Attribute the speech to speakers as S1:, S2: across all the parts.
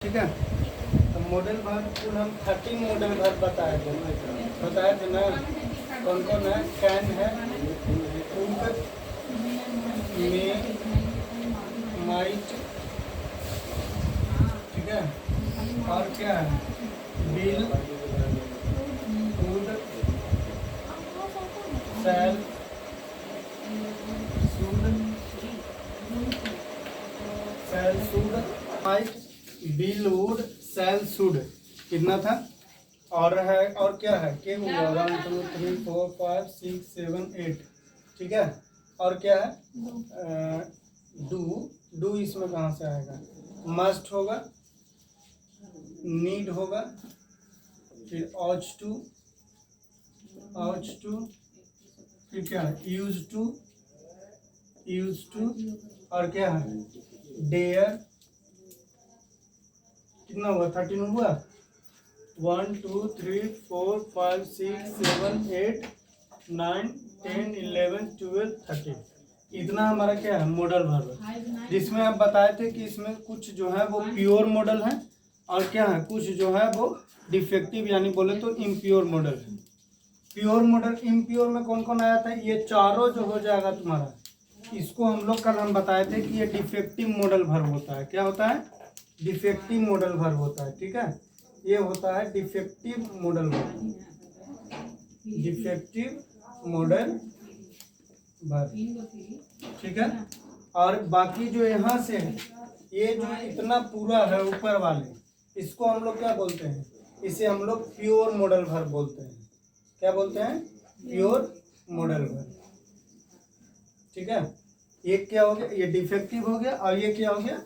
S1: ठीक है। तो मॉडल वर्ब कुल हम 13 मॉडल वर्ब बताए थे ना। कौन कौन है? कैन है, कुड, मे, माइट, ठीक है। और क्या है? Will, would, shall, should, might, will, would, shall, should. कितना था? और है, और क्या है? के हुआ 1 2 3 4 5 6 7 8, ठीक है। और क्या है? डू इसमें कहाँ से आएगा? मस्ट होगा, नीड होगा, फिर ऑज टू, फिर क्या है? यूज टू, और क्या है? डेयर। कितना हुआ? 13 हुआ। 1 2 3 4 5 6 7 8 9 10 11 12 13। इतना हमारा क्या है? मॉडल वर्ब है, जिसमें आप बताए थे कि इसमें कुछ जो है वो प्योर मॉडल है और क्या है, कुछ जो है वो डिफेक्टिव यानी बोले तो इम्प्योर मॉडल है। प्योर मॉडल, इम्प्योर में कौन कौन आया था? ये चारों जो हो जाएगा तुम्हारा, इसको हम लोग कल हम बताए थे कि ये डिफेक्टिव मॉडल वर्ब होता है। क्या होता है? डिफेक्टिव मॉडल वर्ब होता है, ठीक है। ये होता है defective modal verb, defective modal verb, ठीक है। और बाकी जो यहाँ से है, ये जो इतना पूरा है ऊपर वाले, इसको हम लोग क्या बोलते हैं? इसे हम लोग प्योर मॉडल वर्ब बोलते हैं। क्या बोलते हैं? प्योर मॉडल वर्ब, ठीक है। ये क्या हो गया? ये डिफेक्टिव हो गया। और ये क्या हो गया?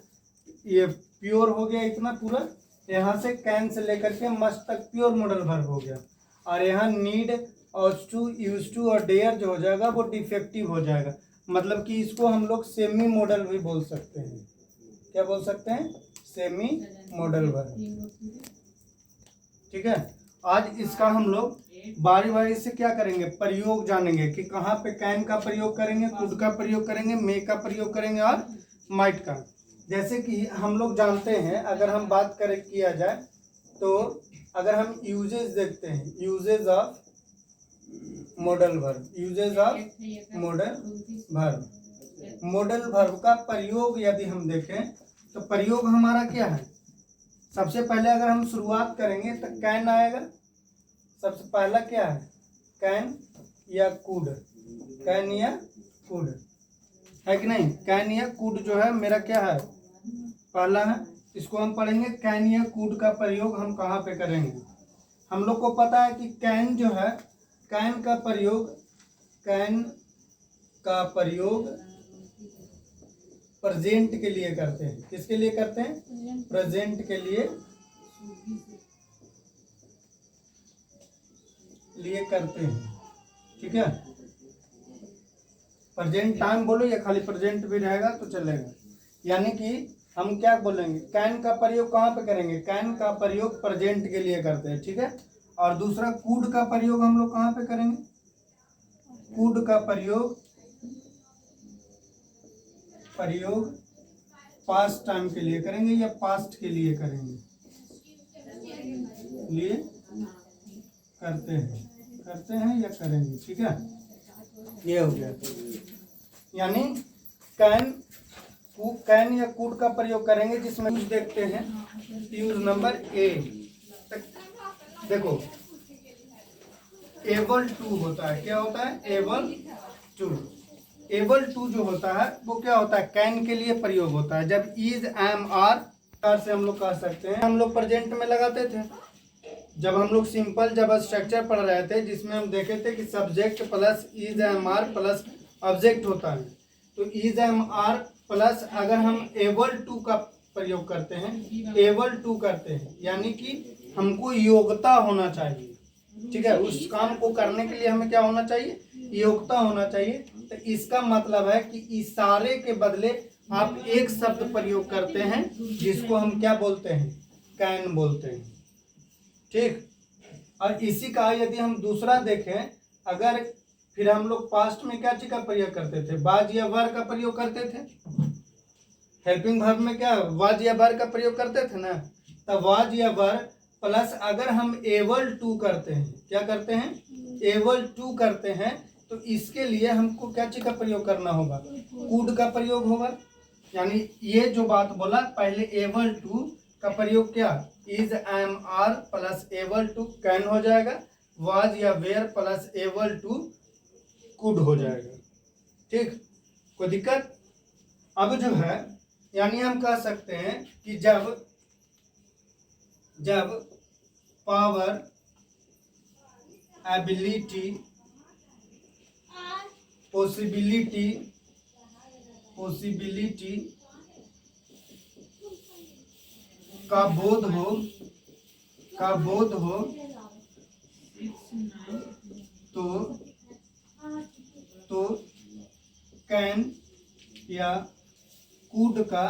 S1: ये प्योर हो गया इतना पूरा। यहाँ से कैन से लेकर के मस्ट तक प्योर मॉडल वर्ब हो गया। और यहाँ नीड, ऑज टू, यूज टू और डेयर जो हो जाएगा वो डिफेक्टिव हो जाएगा। मतलब कि इसको हम लोग सेमी मॉडल भी बोल सकते हैं। क्या बोल सकते हैं? सेमी मॉडल वर्ब, ठीक है। आज इसका हम लोग बारी बारी से क्या करेंगे? प्रयोग जानेंगे कि कहाँ पे कैन का प्रयोग करेंगे, कुड का प्रयोग करेंगे, मे का प्रयोग करेंगे और माइट का। जैसे कि हम लोग जानते हैं, अगर हम बात करें किया जाए तो अगर हम यूजेस देखते हैं, uses of modal verb, uses of modal verb, modal verb का प्रयोग यदि हम देखें तो प्रयोग हमारा क्या है? सबसे पहले अगर हम शुरुआत करेंगे तो कैन आएगा। सबसे पहला क्या है? कैन या कुड, कैन या कुड है कि नहीं? कैन या कुड जो है मेरा क्या है? पहला है। इसको हम पढ़ेंगे कैन या कुड का प्रयोग हम कहाँ पे करेंगे। हम लोग को पता है कि कैन जो है, कैन का प्रयोग प्रेजेंट के लिए करते हैं। किसके लिए करते हैं? प्रेजेंट के लिए करते हैं, ठीक है। प्रेजेंट टाइम बोलो या खाली प्रेजेंट भी रहेगा तो चलेगा। यानी कि हम क्या बोलेंगे? कैन का प्रयोग कहाँ पे करेंगे? कैन का प्रयोग प्रेजेंट के लिए करते हैं, ठीक है। और दूसरा कुड का प्रयोग हम लोग कहाँ पे करेंगे? कुड का प्रयोग पास्ट टाइम के लिए करेंगे या पास्ट के लिए करेंगे? लिए करते हैं या करेंगे, ठीक है। ये हो गया। यानी कैन या कुड का प्रयोग करेंगे, जिसमें यूज देखते हैं। यूज नंबर ए, देखो एबल टू होता है। क्या होता है? एबल टू जो होता है वो क्या होता है? कैन के लिए प्रयोग होता है। जब इज, एम, आर से हम लोग कह सकते हैं, हम लोग प्रेजेंट में लगाते थे। जब हम लोग सिंपल जब स्ट्रक्चर पढ़ रहे थे, जिसमें हम देखे थे कि subject plus is, am, are plus object होता है। तो इज, एम, आर प्लस अगर हम एबल टू का प्रयोग करते हैं, एबल टू करते हैं, यानी कि हमको योग्यता होना चाहिए, ठीक है। उस काम को करने के लिए हमें क्या होना चाहिए? योग्यता होना चाहिए। तो इसका मतलब है कि इशारे के बदले आप एक शब्द प्रयोग करते हैं, जिसको हम क्या बोलते हैं? कैन बोलते हैं, ठीक। और इसी का यदि हम दूसरा देखें, अगर फिर हम लोग पास्ट में क्या चीज का प्रयोग करते थे? वाज या वर का प्रयोग करते थे। हेल्पिंग वर्ब में क्या वाज या वर का प्रयोग करते थे ना। तब वाज या वर प्लस अगर हम एबल टू करते हैं, क्या करते हैं, एबल टू करते हैं, तो इसके लिए हमको क्या चीज का प्रयोग करना होगा, कुड का प्रयोग होगा। यानी ये जो बात बोला पहले एबल टू का प्रयोग क्या, is am are plus able to can हो जाएगा, वाज या were plus able to could हो जाएगा। ठीक, कोई दिक्कत। अब जो है यानी हम कह सकते हैं कि जब पावर, एबिलिटी, पॉसिबिलिटी का बोध हो तो कैन या कुड का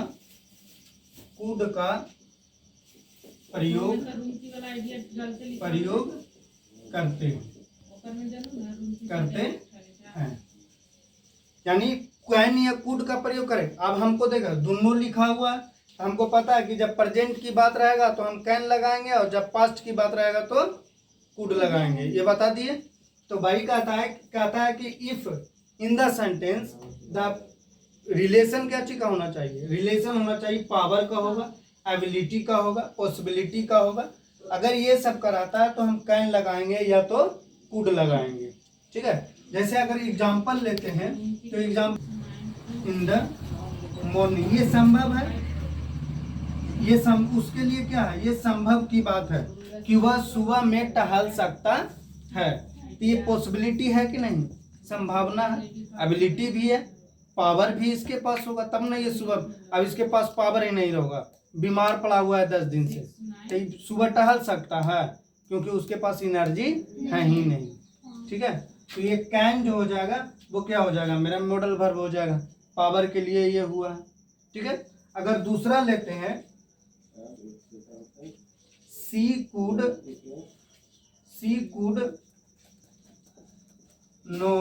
S1: प्रयोग करते हैं। यानी कैन या कुड का प्रयोग करें। अब हमको देखा दोनों लिखा हुआ है, हमको पता है कि जब प्रेजेंट की बात रहेगा तो हम कैन लगाएंगे और जब पास्ट की बात रहेगा तो कुड लगाएंगे, ये बता दिए। तो भाई कहता है कि if in the sentence the relation क्या चीज का होना चाहिए, रिलेशन होना चाहिए पावर का होगा, एबिलिटी का होगा, पॉसिबिलिटी का होगा। अगर ये सब कराता है तो हम कैन लगाएंगे या तो कुड लगाएंगे। ठीक है, जैसे अगर एग्जांपल लेते हैं तो एग्जांपल इन द मॉर्निंग, ये संभव है, ये उसके लिए क्या है, ये संभव की बात है कि वह सुबह में टहल सकता है। तो ये पॉसिबिलिटी है कि नहीं, संभावना है, एबिलिटी भी है, पावर भी इसके पास होगा तब ना ये सुबह। अब इसके पास पावर ही नहीं होगा, बीमार पड़ा हुआ है 10 दिन से, तो सुबह टहल सकता है क्योंकि उसके पास एनर्जी है ही नहीं। ठीक है, तो ये कैन जो हो जाएगा वो क्या हो जाएगा, मेरा मॉडल वर्ब हो जाएगा, पावर के लिए ये हुआ है। ठीक है, अगर दूसरा लेते हैं she could know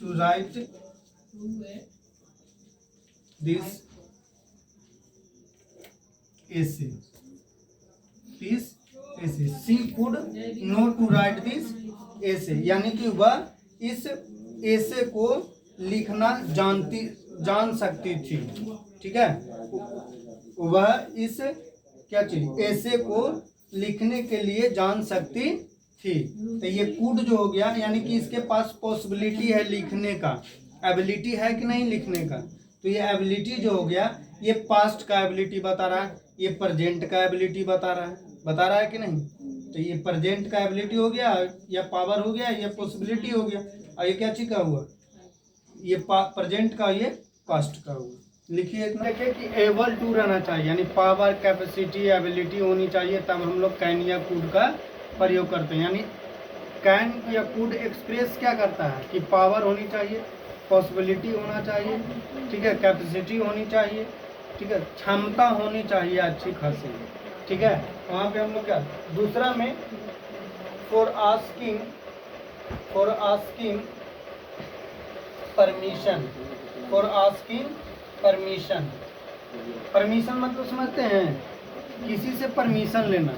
S1: to write this essay, she could know to write this essay, यानी कि वह इस एसे को लिखना जान सकती थी। ठीक है, वह इस क्या चीज एसे को लिखने के लिए जान सकती थी। तो ये कुड जो हो गया यानी कि इसके पास पॉसिबिलिटी है लिखने का, एबिलिटी है कि नहीं लिखने का। तो ये एबिलिटी जो हो गया ये पास्ट का एबिलिटी बता रहा है, ये प्रेजेंट का एबिलिटी बता रहा है कि नहीं। तो ये प्रेजेंट का एबिलिटी हो गया, या पावर हो गया, या पॉसिबिलिटी हो गया, और ये क्या चीज का हुआ, ये प्रेजेंट का, ये पास्ट का हुआ। लिखिए इतना, देखिए कि एबल टू रहना चाहिए, यानी पावर, कैपेसिटी, एबिलिटी होनी चाहिए, तब हम लोग कैन या कुड का प्रयोग करते हैं। यानी कैन या कुड एक्सप्रेस क्या करता है कि पावर होनी चाहिए, पॉसिबिलिटी होना चाहिए, ठीक है, कैपेसिटी होनी चाहिए, ठीक है, क्षमता होनी चाहिए अच्छी खासी। ठीक है, वहाँ पे हम लोग क्या दूसरा में फॉर आस्किंग परमिशन मतलब समझते हैं, किसी से परमिशन लेना।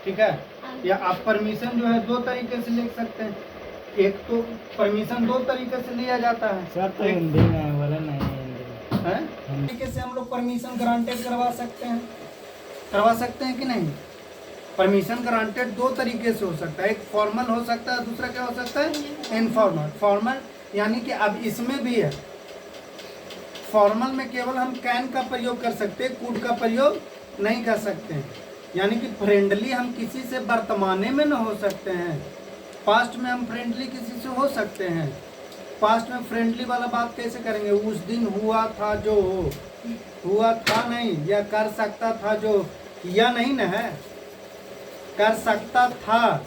S1: ठीक है, या आप परमिशन जो है दो तरीके से ले सकते हैं। एक तो परमिशन दो तरीके से लिया जाता है
S2: सर, तो हिंदी में बोला नहीं, हिंदी
S1: है तरीके से हम लोग परमिशन ग्रांटेड करवा सकते हैं कि नहीं। परमिशन ग्रांटेड दो तरीके से हो सकता है, एक फॉर्मल हो सकता है, दूसरा क्या हो सकता है इनफॉर्मल। फॉर्मल यानी कि अब इसमें भी है, फॉर्मल में केवल हम कैन का प्रयोग कर सकते हैं, कुड का प्रयोग नहीं कर सकते हैं। यानी कि फ्रेंडली हम किसी से वर्तमाने में न हो सकते हैं, पास्ट में हम फ्रेंडली किसी से हो सकते हैं। पास्ट में फ्रेंडली वाला बात कैसे करेंगे, उस दिन हुआ था जो हुआ था नहीं, या कर सकता था जो किया नहीं न है, कर सकता था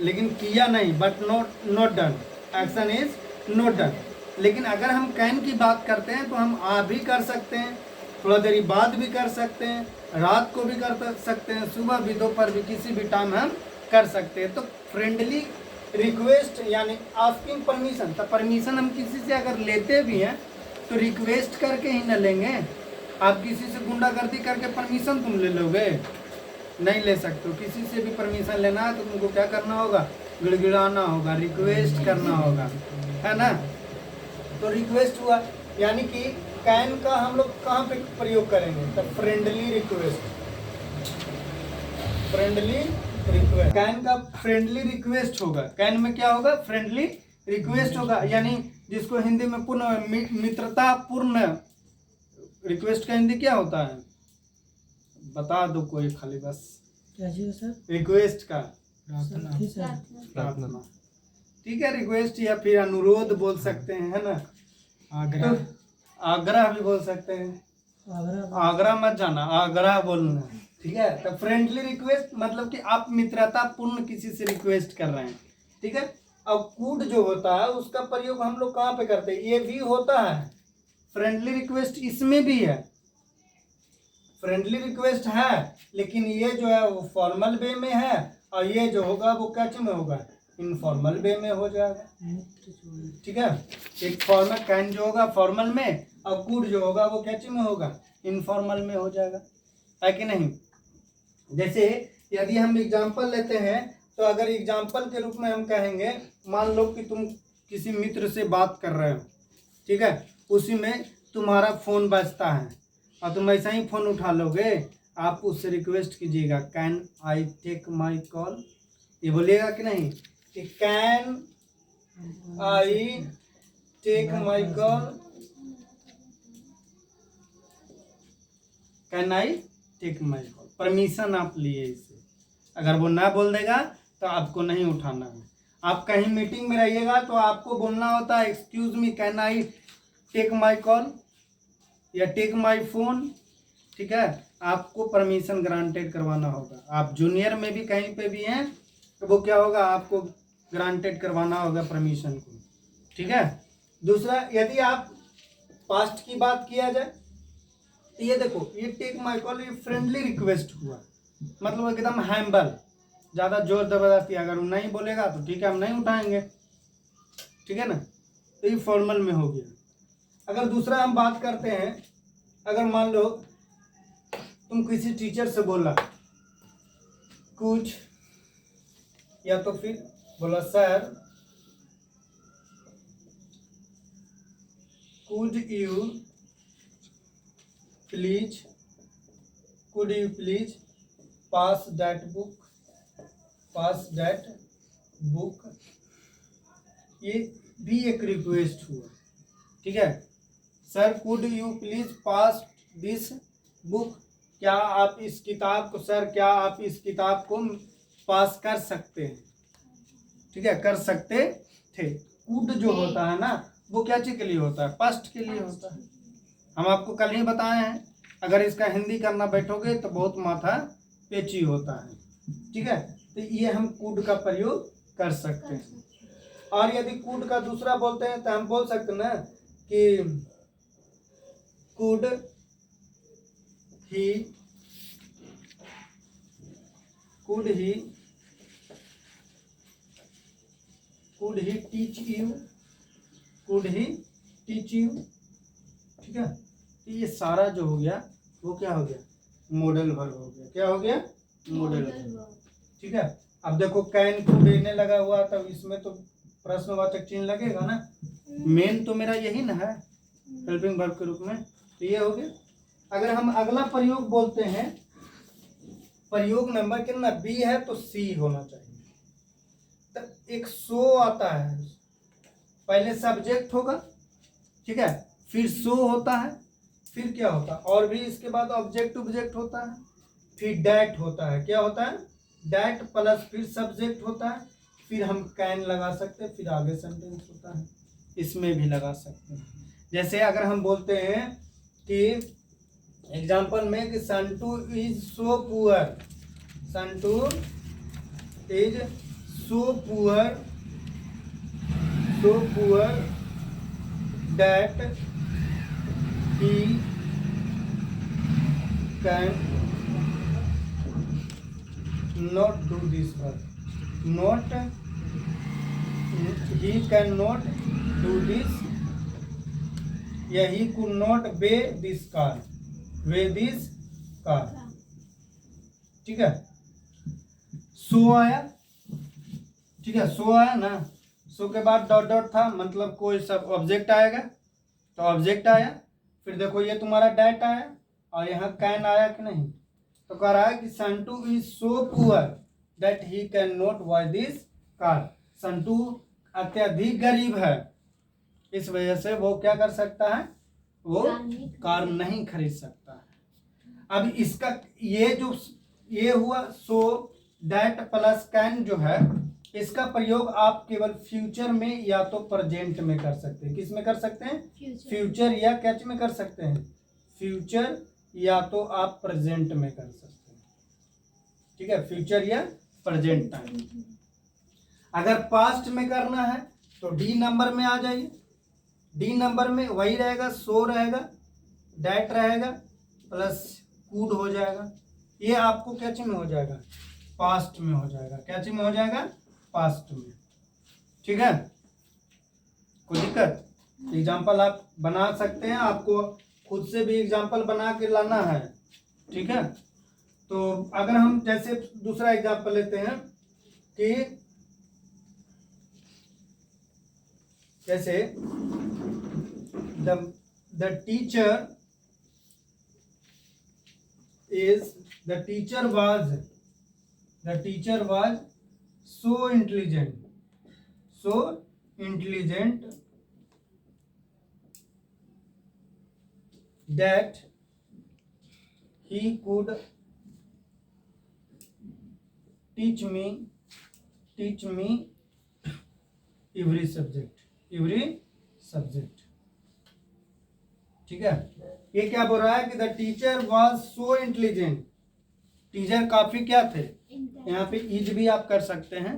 S1: लेकिन किया नहीं, but not done, action is not done. लेकिन अगर हम कैन की बात करते हैं तो हम आ भी कर सकते हैं, थोड़ा देरी बाद भी कर सकते हैं, रात को भी कर सकते हैं, सुबह भी, दोपहर भी, किसी भी टाइम हम कर सकते हैं। तो फ्रेंडली रिक्वेस्ट यानी आस्किंग परमिशन, तो परमिशन हम किसी से अगर लेते भी हैं तो रिक्वेस्ट करके ही न लेंगे, आप किसी से गुंडागर्दी करके परमिशन तुम ले लोगे? नहीं ले सकते हो। किसी से भी परमिशन लेना है तो तुमको क्या करना होगा? गिड़गिड़ाना होगा, रिक्वेस्ट करना होगा, है ना? तो रिक्वेस्ट हुआ, यानी कि कैन का हम लोग कहाँ पे प्रयोग करेंगे? तो friendly request, friendly request. Can का फ्रेंडली रिक्वेस्ट होगा। कैन में क्या होगा? फ्रेंडली रिक्वेस्ट होगा, यानी जिसको हिंदी में पूर्ण मित्रता पूर्ण रिक्वेस्ट का हिंदी क्या होता है? बता दो कोई, खाली बस।
S2: क्या चाहिए सर?
S1: रिक्वेस्ट का
S2: प्रार्थना।
S1: ठीक है, रिक्वेस्ट या फिर अनुरोध बोल सकते हैं, है ना?
S2: आग्रह।
S1: तो आग्रह भी बोल सकते हैं। आग्रह मत जाना, आग्रह बोलना, ठीक है? तो फ्रेंडली रिक्वेस्ट मतलब कि आप मित्रता पूर्ण किसी से रिक्वेस्ट कर रहे हैं, ठीक है? अब कूड जो होता है उसका प्रयोग हम लोग कहाँ पे करते हैं? ये भी होता है फ्रेंडली रिक्वेस्ट, इसमें भी है फ्रेंडली रिक्वेस्ट है, लेकिन ये जो है वो फॉर्मल वे में है, और ये जो होगा वो क्या में होगा? इनफॉर्मल वे में हो जाएगा, ठीक है? एक फॉर्मल कैन जो होगा फॉर्मल में, और कूड जो होगा वो क्या में होगा? इनफॉर्मल में हो जाएगा, है कि नहीं? जैसे यदि हम एग्जाम्पल लेते हैं, तो अगर एग्जाम्पल के रूप में हम कहेंगे, मान लो कि तुम किसी मित्र से बात कर रहे हो, ठीक है? उसी में तुम्हारा फ़ोन बजता है और तुम ऐसा ही फ़ोन उठा लोगे, आप उससे रिक्वेस्ट कीजिएगा, can I take my call? ये बोलिएगा कि नहीं कि can I take my call? Can I take my call? Permission आप लिए इसे। अगर वो ना बोल देगा तो आपको नहीं उठाना है। आप कहीं मीटिंग में रहिएगा तो आपको बोलना होता है, excuse me, can I take my call या टेक माई फोन, ठीक है? आपको परमिशन ग्रांटेड करवाना होगा। आप जूनियर में भी कहीं पे भी हैं तो वो क्या होगा? आपको ग्रांटेड करवाना होगा परमिशन को, ठीक है? दूसरा, यदि आप पास्ट की बात किया जाए तो ये देखो, ये टेक माई कॉल ये फ्रेंडली रिक्वेस्ट हुआ, मतलब एकदम हैम्बल, ज़्यादा जोर जबरदस्ती। अगर वो नहीं बोलेगा तो ठीक है, हम नहीं उठाएंगे, ठीक है ना? तो ये फॉर्मल में हो गया। अगर दूसरा हम बात करते हैं, अगर मान लो तुम किसी टीचर से बोला कुछ, या तो फिर बोला sir could you please pass that book, ये भी एक रिक्वेस्ट हुआ, ठीक है? Sir could you please pass this book? क्या आप इस किताब को, सर क्या आप इस किताब को पास कर सकते हैं? ठीक है, कर सकते थे। कुड जो होता है ना, वो क्या चीज के लिए होता है? पास्ट के लिए होता है। हम आपको कल ही बताए हैं, अगर इसका हिंदी करना बैठोगे तो बहुत माथा पेची होता है, ठीक है? तो ये हम कुड का प्रयोग कर सकते हैं। और यदि कुड का दूसरा बोलते हैं तो हम बोल सकते हैं ना कि कुड ही टीच यू, ठीक है? तो ये सारा जो हो गया वो क्या हो गया? मॉडल वर्ब हो गया। क्या हो गया? मॉडल वर्ब, ठीक है? अब देखो कैन को देने लगा हुआ, तब इसमें तो प्रश्नवाचक चिन्ह लगेगा ना। मेन तो मेरा यही ना है हेल्पिंग वर्ब के रूप में, तो ये हो गया। अगर हम अगला प्रयोग बोलते हैं, प्रयोग नंबर कितना? बी है तो सी होना चाहिए। तो एक सो आता है, पहले सब्जेक्ट होगा, ठीक है? फिर सो होता है, फिर क्या होता है? और भी इसके बाद ऑब्जेक्ट होता है, फिर डैट होता है। क्या होता है? डैट प्लस फिर सब्जेक्ट होता है, फिर हम कैन लगा सकते हैं, फिर आगे सेंटेंस होता है, इसमें भी लगा सकते हैं। जैसे अगर हम बोलते हैं कि एग्जाम्पल में कि Santu is so poor, Santu is so poor that he can not do this work, he cannot do this, या he could not pay this car, with his car। ठीक है, सो आया, ठीक है, सो आया ना, सो के बाद डॉट डॉट था, मतलब कोई सब ऑब्जेक्ट आएगा, तो ऑब्जेक्ट आया, फिर देखो ये तुम्हारा डैट आया और यहाँ कैन आया कि नहीं, तो कह रहा है कि Santu is so poor that he can not buy this car. Santu अत्यधिक गरीब है, इस वजह से वो क्या कर सकता है, वो कार नहीं खरीद सकता है। अब इसका ये हुआ सो दैट प्लस कैन जो है, इसका प्रयोग आप केवल फ्यूचर में या तो प्रेजेंट में कर सकते हैं। किस में कर सकते हैं, फ्यूचर या कैच में कर सकते हैं, फ्यूचर या तो आप प्रेजेंट में कर सकते हैं। ठीक है, फ्यूचर या प्रेजेंट टाइम। अगर पास्ट में करना है तो डी नंबर में आ जाइए, डी नंबर में वही रहेगा, सो रहेगा, डैट रहेगा, प्लस कूड हो जाएगा। ये आपको कैच में हो जाएगा, पास्ट में हो जाएगा, कैच में हो जाएगा, पास्ट में। ठीक है, कोई दिक्कत? एग्जाम्पल आप बना सकते हैं, आपको खुद से भी एग्जाम्पल बना के लाना है। ठीक है, तो अगर हम जैसे दूसरा एग्जाम्पल लेते हैं कि जैसे the teacher was so intelligent that he could teach me every subject। ठीक है, ये क्या बोल रहा है कि the teacher was so intelligent, teacher काफी क्या थे, यहाँ पे इज भी आप कर सकते हैं।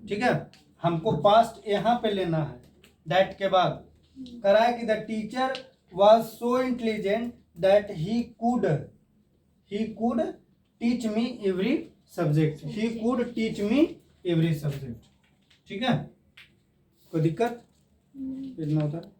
S1: ठीक है, हमको पास्ट यहाँ पे लेना है, दैट के बाद कह रहा है कि the teacher was so intelligent that he could teach me every subject, he could teach me every subject. ठीक है, कोई दिक्कत? इतना होता है।